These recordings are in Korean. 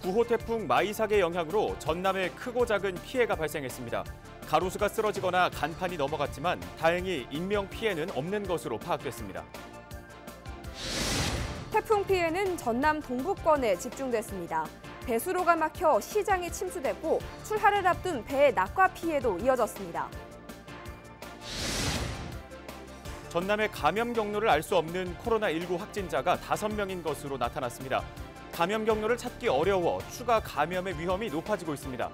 9호 태풍 마이삭의 영향으로 전남에 크고 작은 피해가 발생했습니다. 가로수가 쓰러지거나 간판이 넘어갔지만 다행히 인명 피해는 없는 것으로 파악됐습니다. 태풍 피해는 전남 동부권에 집중됐습니다. 배수로가 막혀 시장이 침수됐고 출하를 앞둔 배의 낙과 피해도 이어졌습니다. 전남의 감염 경로를 알 수 없는 코로나19 확진자가 5명인 것으로 나타났습니다. 감염 경로를 찾기 어려워 추가 감염의 위험이 높아지고 있습니다.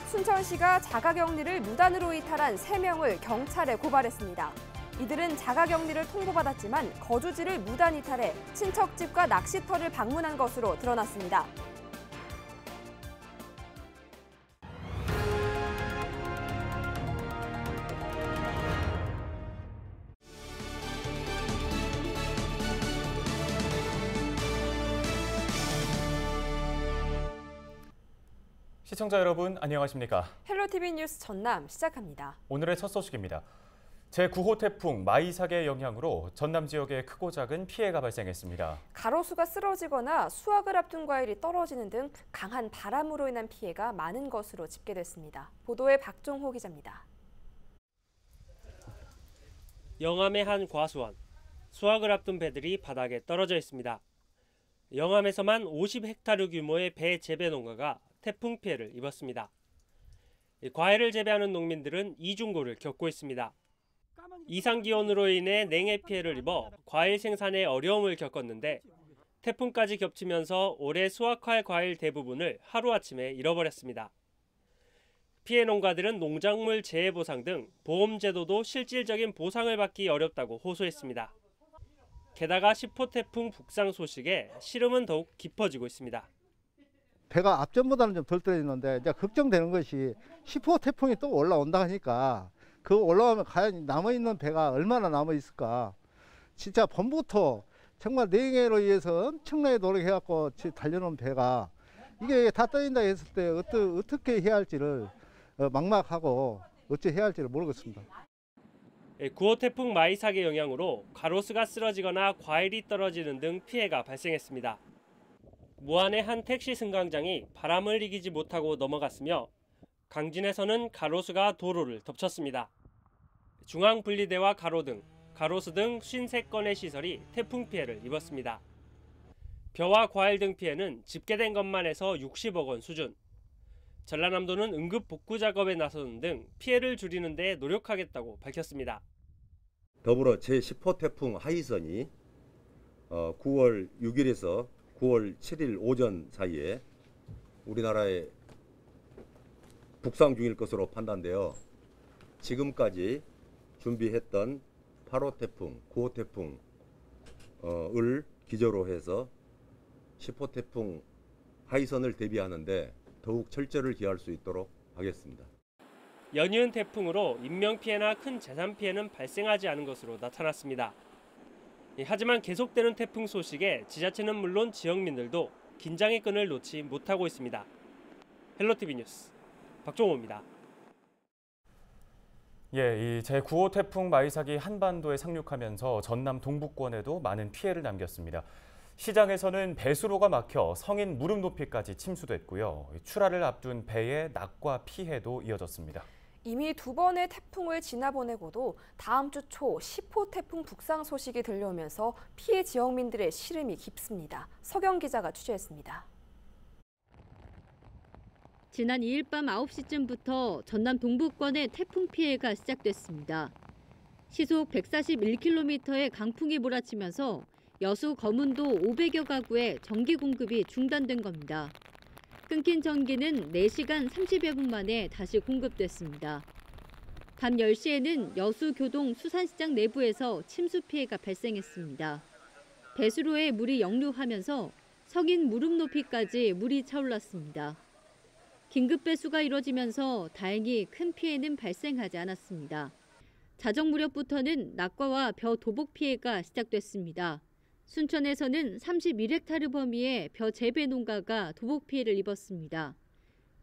순천시가 자가격리를 무단으로 이탈한 3명을 경찰에 고발했습니다. 이들은 자가격리를 통보받았지만 거주지를 무단 이탈해 친척집과 낚시터를 방문한 것으로 드러났습니다. 시청자 여러분 안녕하십니까? 헬로티비 뉴스 전남 시작합니다. 오늘의 첫 소식입니다. 제9호 태풍 마이삭의 영향으로 전남 지역에 크고 작은 피해가 발생했습니다. 가로수가 쓰러지거나 수확을 앞둔 과일이 떨어지는 등 강한 바람으로 인한 피해가 많은 것으로 집계됐습니다. 보도에 박종호 기자입니다. 영암의 한 과수원, 수확을 앞둔 배들이 바닥에 떨어져 있습니다. 영암에서만 50헥타르 규모의 배 재배 농가가 태풍 피해를 입었습니다. 과일을 재배하는 농민들은 이중고를 겪고 있습니다. 이상 기온으로 인해 냉해 피해를 입어 과일 생산에 어려움을 겪었는데 태풍까지 겹치면서 올해 수확할 과일 대부분을 하루아침에 잃어버렸습니다. 피해 농가들은 농작물 재해 보상 등 보험 제도도 실질적인 보상을 받기 어렵다고 호소했습니다. 게다가 10호 태풍 북상 소식에 시름은 더욱 깊어지고 있습니다. 배가 앞전보다는 좀 덜 떨어지는데 이제 걱정되는 것이 10호 태풍이 또 올라온다 하니까 그 올라오면 과연 남아있는 배가 얼마나 남아있을까. 진짜 봄부터 정말 냉해로 인해서 엄청나게 노력해갖고 달려놓은 배가 이게 다 떨어진다 했을 때 어떻게 해야 할지를 막막하고 어찌 해야 할지를 모르겠습니다. 9호 태풍 마이삭의 영향으로 가로수가 쓰러지거나 과일이 떨어지는 등 피해가 발생했습니다. 무안의 한 택시 승강장이 바람을 이기지 못하고 넘어갔으며 강진에서는 가로수가 도로를 덮쳤습니다. 중앙분리대와 가로 등 가로수 등 53건의 시설이 태풍 피해를 입었습니다. 벼와 과일 등 피해는 집계된 것만 해서 60억 원 수준. 전라남도는 응급 복구 작업에 나서는 등 피해를 줄이는 데 노력하겠다고 밝혔습니다. 더불어 제10호 태풍 하이선이 9월 6일에서 9월 7일 오전 사이에 우리나라에 북상 중일 것으로 판단되어 지금까지 준비했던 8호 태풍, 9호 태풍을 기저로 해서 10호 태풍 하이선을 대비하는데 더욱 철저를 기할 수 있도록 하겠습니다. 연이은 태풍으로 인명피해나 큰 재산 피해는 발생하지 않은 것으로 나타났습니다. 하지만 계속되는 태풍 소식에 지자체는 물론 지역민들도 긴장의 끈을 놓지 못하고 있습니다. 헬로티비 뉴스 박종호입니다. 이 제9호 태풍 마이삭이 한반도에 상륙하면서 전남 동부권에도 많은 피해를 남겼습니다. 시장에서는 배수로가 막혀 성인 무릎 높이까지 침수됐고요. 출하를 앞둔 배의 낙과 피해도 이어졌습니다. 이미 2번의 태풍을 지나보내고도 다음 주 초 10호 태풍 북상 소식이 들려오면서 피해 지역민들의 시름이 깊습니다. 서경 기자가 취재했습니다. 지난 2일 밤 9시쯤부터 전남 동부권에 태풍 피해가 시작됐습니다. 시속 141km의 강풍이 몰아치면서 여수 거문도 500여 가구에 전기 공급이 중단된 겁니다. 끊긴 전기는 4시간 30여 분 만에 다시 공급됐습니다. 밤 10시에는 여수 교동 수산시장 내부에서 침수 피해가 발생했습니다. 배수로에 물이 역류하면서 성인 무릎 높이까지 물이 차올랐습니다. 긴급 배수가 이뤄지면서 다행히 큰 피해는 발생하지 않았습니다. 자정 무렵부터는 낙과와 벼 도복 피해가 시작됐습니다. 순천에서는 31헥타르 범위의 벼 재배 농가가 도복 피해를 입었습니다.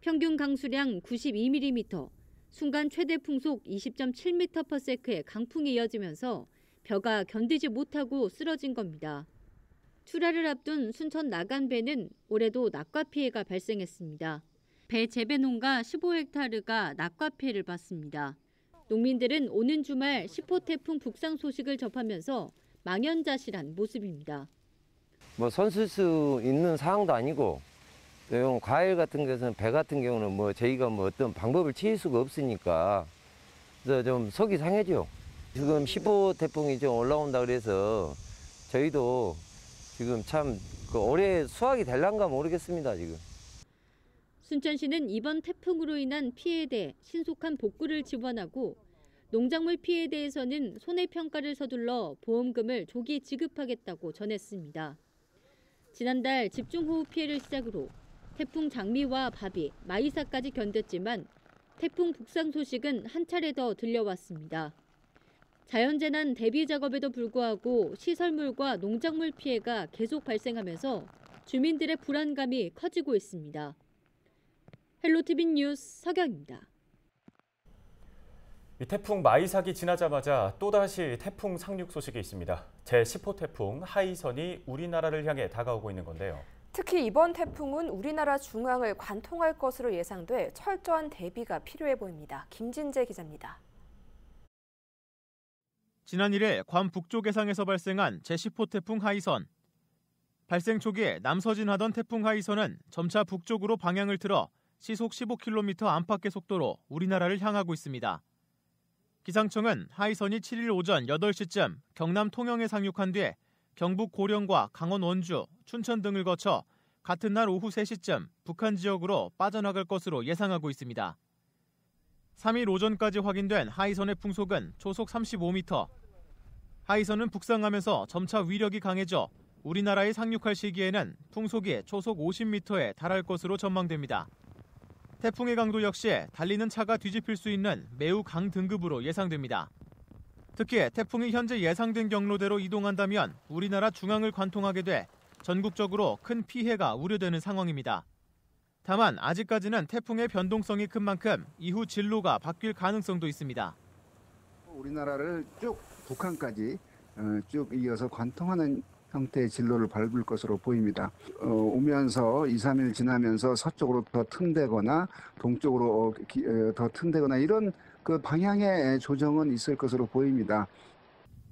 평균 강수량 92mm, 순간 최대 풍속 20.7m/s의 강풍이 이어지면서 벼가 견디지 못하고 쓰러진 겁니다. 출하를 앞둔 순천 나간배는 올해도 낙과 피해가 발생했습니다. 배 재배 농가 15헥타르가 낙과 피해를 봤습니다. 농민들은 오는 주말 10호 태풍 북상 소식을 접하면서 망연자실한 모습입니다. 뭐 손쓸 수 있는 상황도 아니고 또 과일 같은 것은 배 같은 경우는 뭐 저희가 뭐 어떤 방법을 취할 수가 없으니까 그래서 좀 속이 상하죠. 지금 15호 태풍이 좀 올라온다 그래서 저희도 지금 참 올해 수확이 될란가 모르겠습니다, 지금. 순천시는 이번 태풍으로 인한 피해에 대해 신속한 복구를 지원하고 농작물 피해에 대해서는 손해평가를 서둘러 보험금을 조기 지급하겠다고 전했습니다. 지난달 집중호우 피해를 시작으로 태풍 장미와 바비, 마이사까지 견뎠지만 태풍 북상 소식은 한 차례 더 들려왔습니다. 자연재난 대비 작업에도 불구하고 시설물과 농작물 피해가 계속 발생하면서 주민들의 불안감이 커지고 있습니다. 헬로티비 뉴스 서경입니다. 이 태풍 마이삭이 지나자마자 또다시 태풍 상륙 소식이 있습니다. 제10호 태풍 하이선이 우리나라를 향해 다가오고 있는 건데요. 특히 이번 태풍은 우리나라 중앙을 관통할 것으로 예상돼 철저한 대비가 필요해 보입니다. 김진재 기자입니다. 지난 1일 괌 북쪽 해상에서 발생한 제10호 태풍 하이선. 발생 초기에 남서진하던 태풍 하이선은 점차 북쪽으로 방향을 틀어 시속 15km 안팎의 속도로 우리나라를 향하고 있습니다. 기상청은 하이선이 7일 오전 8시쯤 경남 통영에 상륙한 뒤 경북 고령과 강원 원주, 춘천 등을 거쳐 같은 날 오후 3시쯤 북한 지역으로 빠져나갈 것으로 예상하고 있습니다. 3일 오전까지 확인된 하이선의 풍속은 초속 35m. 하이선은 북상하면서 점차 위력이 강해져 우리나라에 상륙할 시기에는 풍속이 초속 50m에 달할 것으로 전망됩니다. 태풍의 강도 역시 달리는 차가 뒤집힐 수 있는 매우 강등급으로 예상됩니다. 특히 태풍이 현재 예상된 경로대로 이동한다면 우리나라 중앙을 관통하게 돼 전국적으로 큰 피해가 우려되는 상황입니다. 다만 아직까지는 태풍의 변동성이 큰 만큼 이후 진로가 바뀔 가능성도 있습니다. 우리나라를 쭉 북한까지 쭉 이어서 관통하는 형태의 진로를 밟을 것으로 보입니다. 오면서 2, 3일 지나면서 서쪽으로 더 튼대거나 동쪽으로 더 튼대거나 이런 그 방향의 조정은 있을 것으로 보입니다.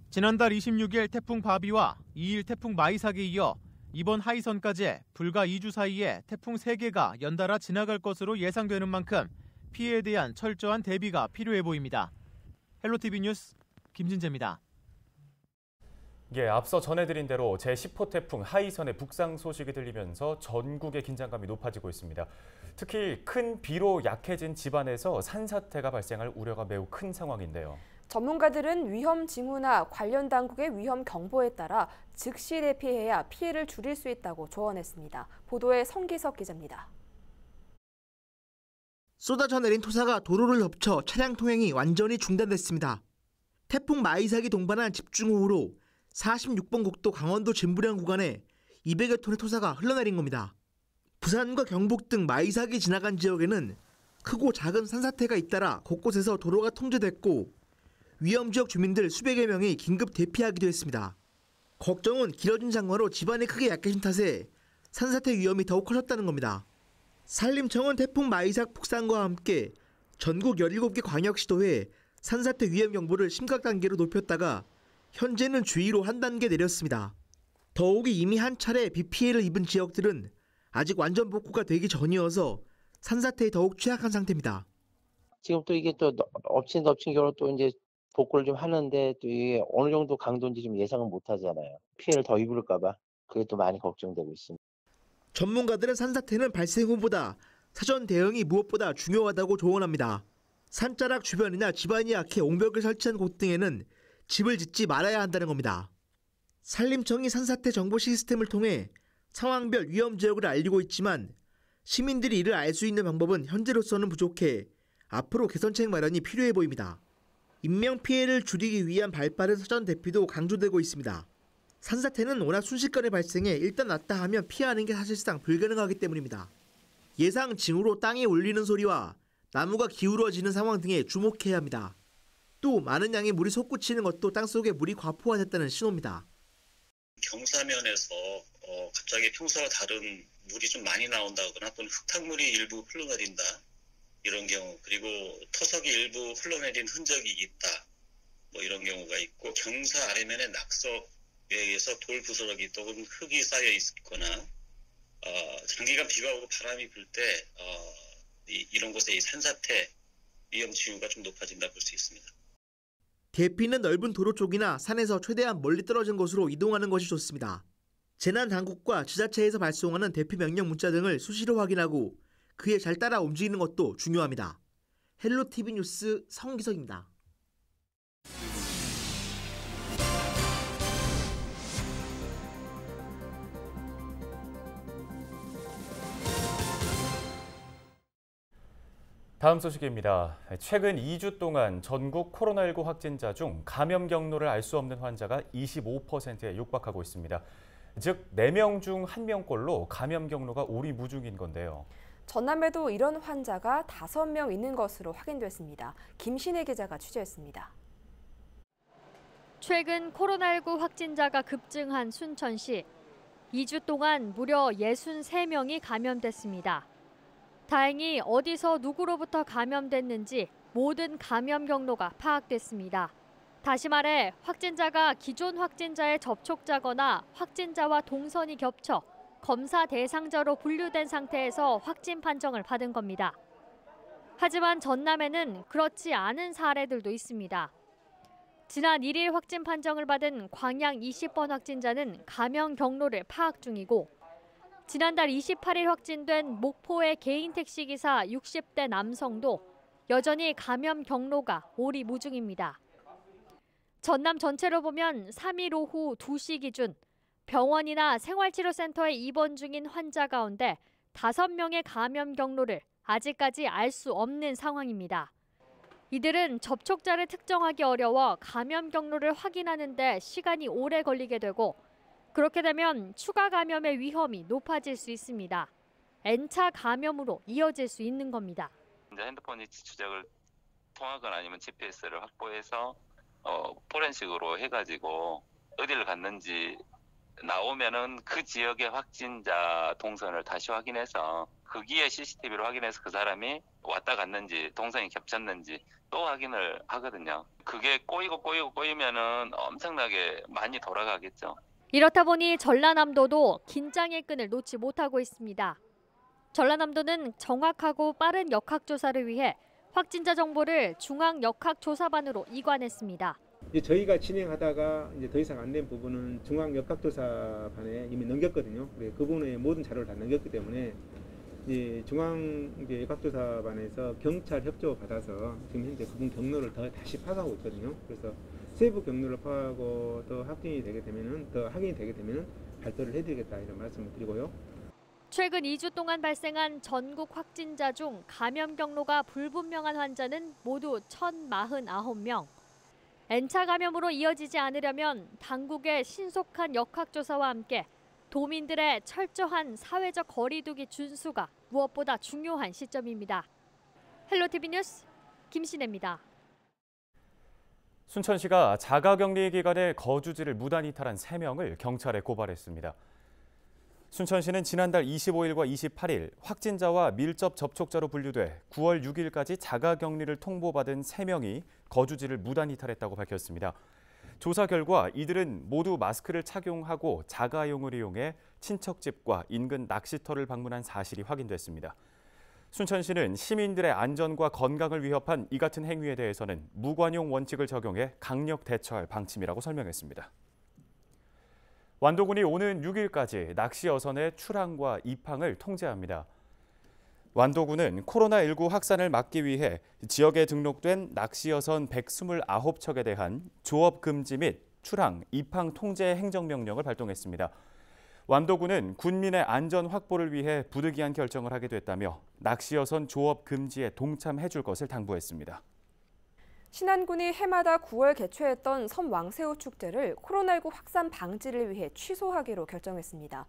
지난달 26일 태풍 바비와 2일 태풍 마이삭에 이어 이번 하이선까지 불과 2주 사이에 태풍 3개가 연달아 지나갈 것으로 예상되는 만큼 피해에 대한 철저한 대비가 필요해 보입니다. 헬로티비 뉴스 김진재입니다. 예, 앞서 전해드린 대로 제10호 태풍 하이선의 북상 소식이 들리면서 전국의 긴장감이 높아지고 있습니다. 특히 큰 비로 약해진 집안에서 산사태가 발생할 우려가 매우 큰 상황인데요. 전문가들은 위험 징후나 관련 당국의 위험 경보에 따라 즉시 대피해야 피해를 줄일 수 있다고 조언했습니다. 보도에 성기석 기자입니다. 쏟아져 내린 토사가 도로를 덮쳐 차량 통행이 완전히 중단됐습니다. 태풍 마이삭이 동반한 집중호우로 46번 국도 강원도 진부량 구간에 200여 톤의 토사가 흘러내린 겁니다. 부산과 경북 등 마이삭이 지나간 지역에는 크고 작은 산사태가 잇따라 곳곳에서 도로가 통제됐고 위험 지역 주민들 수백여 명이 긴급 대피하기도 했습니다. 걱정은 길어진 장마로 집안이 크게 약해진 탓에 산사태 위험이 더욱 커졌다는 겁니다. 산림청은 태풍 마이삭 북상과 함께 전국 17개 광역시도에 산사태 위험 경보를 심각 단계로 높였다가 현재는 주의로 한 단계 내렸습니다. 더욱이 이미 한 차례 비 피해를 입은 지역들은 아직 완전 복구가 되기 전이어서 산사태에 더욱 취약한 상태입니다. 지금 또 이게 또 엎친 덮친 겨로 또 이제 복구를 좀 하는데 또 이게 어느 정도 강도인지 좀 예상을 못 하잖아요. 피해를 더 입을까 봐 그게 또 많이 걱정되고 있습니다. 전문가들은 산사태는 발생 후보다 사전 대응이 무엇보다 중요하다고 조언합니다. 산자락 주변이나 집안이 약해 옹벽을 설치한 곳 등에는 집을 짓지 말아야 한다는 겁니다. 산림청이 산사태 정보 시스템을 통해 상황별 위험 지역을 알리고 있지만 시민들이 이를 알 수 있는 방법은 현재로서는 부족해 앞으로 개선책 마련이 필요해 보입니다. 인명피해를 줄이기 위한 발빠른 사전 대피도 강조되고 있습니다. 산사태는 워낙 순식간에 발생해 일단 났다 하면 피하는 게 사실상 불가능하기 때문입니다. 예상 징후로 땅이 울리는 소리와 나무가 기울어지는 상황 등에 주목해야 합니다. 또 많은 양의 물이 솟구치는 것도 땅속에 물이 과포화됐다는 신호입니다. 경사면에서 갑자기 평소와 다른 물이 좀 많이 나온다거나 또는 흙탕물이 일부 흘러내린다 이런 경우, 그리고 토석이 일부 흘러내린 흔적이 있다 뭐 이런 경우가 있고, 경사 아래면에 낙석에 의해서 돌 부스러기 또는 흙이 쌓여 있거나 장기간 비가 오고 바람이 불 때 이런 곳에 이 산사태 위험 징후가 좀 높아진다 볼 수 있습니다. 대피는 넓은 도로 쪽이나 산에서 최대한 멀리 떨어진 곳으로 이동하는 것이 좋습니다. 재난당국과 지자체에서 발송하는 대피 명령 문자 등을 수시로 확인하고 그에 잘 따라 움직이는 것도 중요합니다. 헬로티비 뉴스 성기석입니다. 다음 소식입니다. 최근 2주 동안 전국 코로나19 확진자 중 감염 경로를 알 수 없는 환자가 25%에 육박하고 있습니다. 즉 4명 중 1명꼴로 감염 경로가 오리무중인 건데요. 전남에도 이런 환자가 5명 있는 것으로 확인됐습니다. 김신혜 기자가 취재했습니다. 최근 코로나19 확진자가 급증한 순천시. 2주 동안 무려 63명이 감염됐습니다. 다행히 어디서 누구로부터 감염됐는지 모든 감염 경로가 파악됐습니다. 다시 말해 확진자가 기존 확진자의 접촉자거나 확진자와 동선이 겹쳐 검사 대상자로 분류된 상태에서 확진 판정을 받은 겁니다. 하지만 전남에는 그렇지 않은 사례들도 있습니다. 지난 1일 확진 판정을 받은 광양 20번 확진자는 감염 경로를 파악 중이고, 지난달 28일 확진된 목포의 개인 택시기사 60대 남성도 여전히 감염 경로가 오리무중입니다. 전남 전체로 보면 3일 오후 2시 기준 병원이나 생활치료센터에 입원 중인 환자 가운데 5명의 감염 경로를 아직까지 알 수 없는 상황입니다. 이들은 접촉자를 특정하기 어려워 감염 경로를 확인하는 데 시간이 오래 걸리게 되고, 그렇게 되면 추가 감염의 위험이 높아질 수 있습니다. N차 감염으로 이어질 수 있는 겁니다. 핸드폰 위치 추적을 통하거나 아니면 GPS를 확보해서 포렌식으로 해가지고 어디를 갔는지 나오면은 그 지역의 확진자 동선을 다시 확인해서 거기에 CCTV로 확인해서 그 사람이 왔다 갔는지 동선이 겹쳤는지 또 확인을 하거든요. 그게 꼬이면은 엄청나게 많이 돌아가겠죠. 이렇다 보니 전라남도도 긴장의 끈을 놓지 못하고 있습니다. 전라남도는 정확하고 빠른 역학조사를 위해 확진자 정보를 중앙역학조사반으로 이관했습니다. 저희가 진행하다가 이제 더 이상 안 된 부분은 중앙역학조사반에 이미 넘겼거든요. 그 부분의 모든 자료를 다 넘겼기 때문에 이제 중앙역학조사반에서 경찰 협조 받아서 지금 현재 그분 경로를 더 다시 파악하고 있거든요. 그래서 세부 경로를 파악하고 더 확인이 되게 되면은 발표를 해드리겠다 이런 말씀을 드리고요. 최근 2주 동안 발생한 전국 확진자 중 감염 경로가 불분명한 환자는 모두 1,049명. N차 감염으로 이어지지 않으려면 당국의 신속한 역학조사와 함께 도민들의 철저한 사회적 거리두기 준수가 무엇보다 중요한 시점입니다. 헬로티비 뉴스 김신혜입니다. 순천시가 자가격리 기간에 거주지를 무단 이탈한 3명을 경찰에 고발했습니다. 순천시는 지난달 25일과 28일 확진자와 밀접 접촉자로 분류돼 9월 6일까지 자가격리를 통보받은 3명이 거주지를 무단 이탈했다고 밝혔습니다. 조사 결과 이들은 모두 마스크를 착용하고 자가용을 이용해 친척집과 인근 낚시터를 방문한 사실이 확인됐습니다. 순천시는 시민들의 안전과 건강을 위협한 이 같은 행위에 대해서는 무관용 원칙을 적용해 강력 대처할 방침이라고 설명했습니다. 완도군이 오는 6일까지 낚시 어선의 출항과 입항을 통제합니다. 완도군은 코로나19 확산을 막기 위해 지역에 등록된 낚시 어선 129척에 대한 조업 금지 및 출항, 입항 통제 행정명령을 발동했습니다. 완도군은 군민의 안전 확보를 위해 부득이한 결정을 하게 됐다며 낚시어선 조업 금지에 동참해 줄 것을 당부했습니다. 신안군이 해마다 9월 개최했던 섬왕새우 축제를 코로나19 확산 방지를 위해 취소하기로 결정했습니다.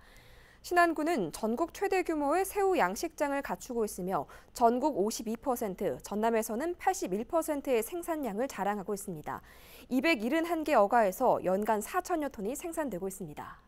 신안군은 전국 최대 규모의 새우 양식장을 갖추고 있으며 전국 52%, 전남에서는 81%의 생산량을 자랑하고 있습니다. 271개 어가에서 연간 4천여 톤이 생산되고 있습니다.